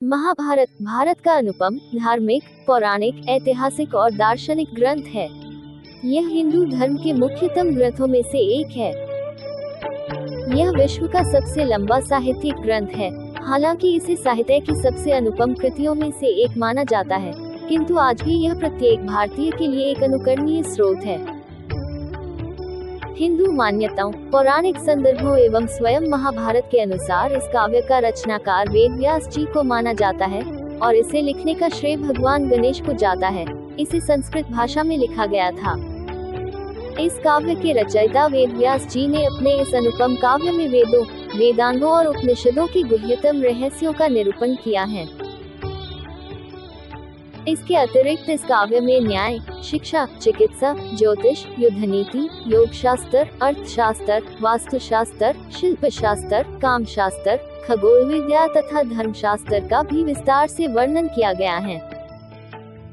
महाभारत भारत का अनुपम धार्मिक, पौराणिक, ऐतिहासिक और दार्शनिक ग्रंथ है। यह हिंदू धर्म के मुख्यतम ग्रंथों में से एक है। यह विश्व का सबसे लंबा साहित्यिक ग्रंथ है। हालांकि इसे साहित्य की सबसे अनुपम कृतियों में से एक माना जाता है, किंतु आज भी यह प्रत्येक भारतीय के लिए एक अनुकरणीय स्रोत है। हिंदू मान्यताओं, पौराणिक संदर्भों एवं स्वयं महाभारत के अनुसार इस काव्य का रचनाकार वेद व्यास जी को माना जाता है और इसे लिखने का श्रेय भगवान गणेश को जाता है। इसे संस्कृत भाषा में लिखा गया था। इस काव्य के रचयिता वेद व्यास जी ने अपने इस अनुपम काव्य में वेदों, वेदांगों और उपनिषदों की गुह्यतम रहस्यों का निरूपण किया है। इसके अतिरिक्त इस काव्य में न्याय, शिक्षा, चिकित्सा, ज्योतिष, युद्ध नीति, योग शास्त्र, अर्थशास्त्र, वास्तुशास्त्र, शिल्पशास्त्र, कामशास्त्र, खगोल विद्या तथा धर्मशास्त्र का भी विस्तार से वर्णन किया गया है।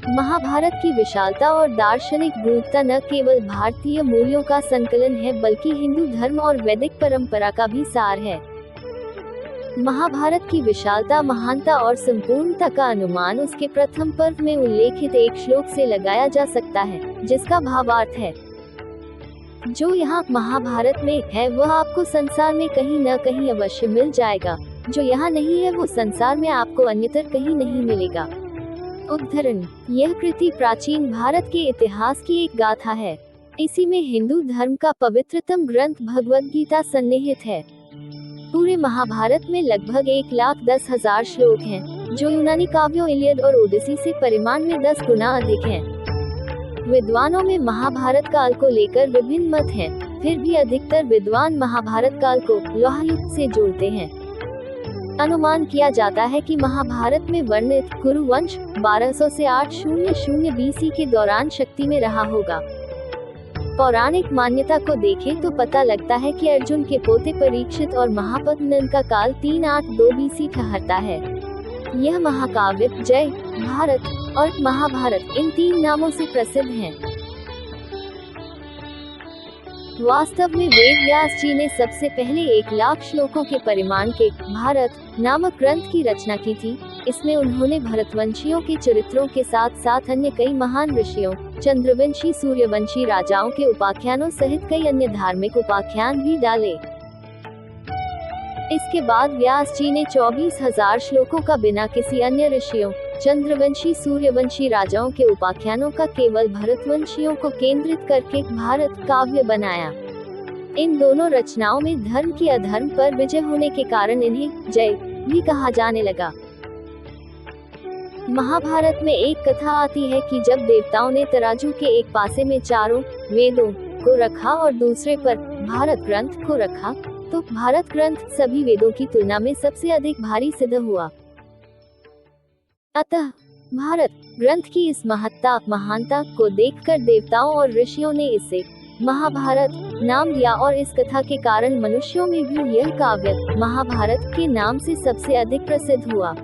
महाभारत की विशालता और दार्शनिक गूढ़ता न केवल भारतीय मूल्यों का संकलन है, बल्कि हिंदू धर्म और वैदिक परंपरा का भी सार है। महाभारत की विशालता, महानता और संपूर्णता का अनुमान उसके प्रथम पर्व में उल्लेखित एक श्लोक से लगाया जा सकता है, जिसका भावार्थ है, जो यहाँ महाभारत में है वह आपको संसार में कहीं न कहीं अवश्य मिल जाएगा। जो यहाँ नहीं है वो संसार में आपको अन्यत्र कहीं नहीं मिलेगा। उद्धरण: यह कृति प्राचीन भारत के इतिहास की एक गाथा है। इसी में हिंदू धर्म का पवित्रतम ग्रंथ भगवद गीता सन्निहित है। पूरे महाभारत में लगभग 1,10,000 श्लोक हैं, जो यूनानी काव्यों इलियड और ओडिसी से परिमाण में 10 गुना अधिक हैं। विद्वानों में महाभारत काल को लेकर विभिन्न मत हैं, फिर भी अधिकतर विद्वान महाभारत काल को लौह युग से जोड़ते हैं। अनुमान किया जाता है कि महाभारत में वर्णित कुरु वंश 1200 से 800 BC के दौरान शक्ति में रहा होगा। पौराणिक मान्यता को देखें तो पता लगता है कि अर्जुन के पोते परीक्षित और महापद्मनंद का काल 382 BC ठहरता है। यह महाकाव्य जय, भारत और महाभारत इन 3 नामों से प्रसिद्ध है। वास्तव में वेद व्यास जी ने सबसे पहले 1,00,000 श्लोकों के परिमाण के भारत नामक ग्रंथ की रचना की थी। इसमें उन्होंने भरतवंशियों के चरित्रों के साथ साथ अन्य कई महान ऋषियों, चंद्रवंशी, सूर्यवंशी राजाओं के उपाख्यानों सहित कई अन्य धार्मिक उपाख्यान भी डाले। इसके बाद व्यास जी ने 24,000 श्लोकों का बिना किसी अन्य ऋषियों, चंद्रवंशी, सूर्यवंशी राजाओं के उपाख्यानों का केवल भरतवंशियों को केंद्रित करके भारत काव्य बनाया। इन दोनों रचनाओं में धर्म की अधर्म पर विजय होने के कारण इन्हें जय भी कहा जाने लगा। महाभारत में एक कथा आती है कि जब देवताओं ने तराजू के एक पासे में चारों वेदों को रखा और दूसरे पर भारत ग्रंथ को रखा, तो भारत ग्रंथ सभी वेदों की तुलना में सबसे अधिक भारी सिद्ध हुआ। अतः भारत ग्रंथ की इस महत्ता, महानता को देखकर देवताओं और ऋषियों ने इसे महाभारत नाम दिया और इस कथा के कारण मनुष्यों में भी यह काव्य महाभारत के नाम से सबसे अधिक प्रसिद्ध हुआ।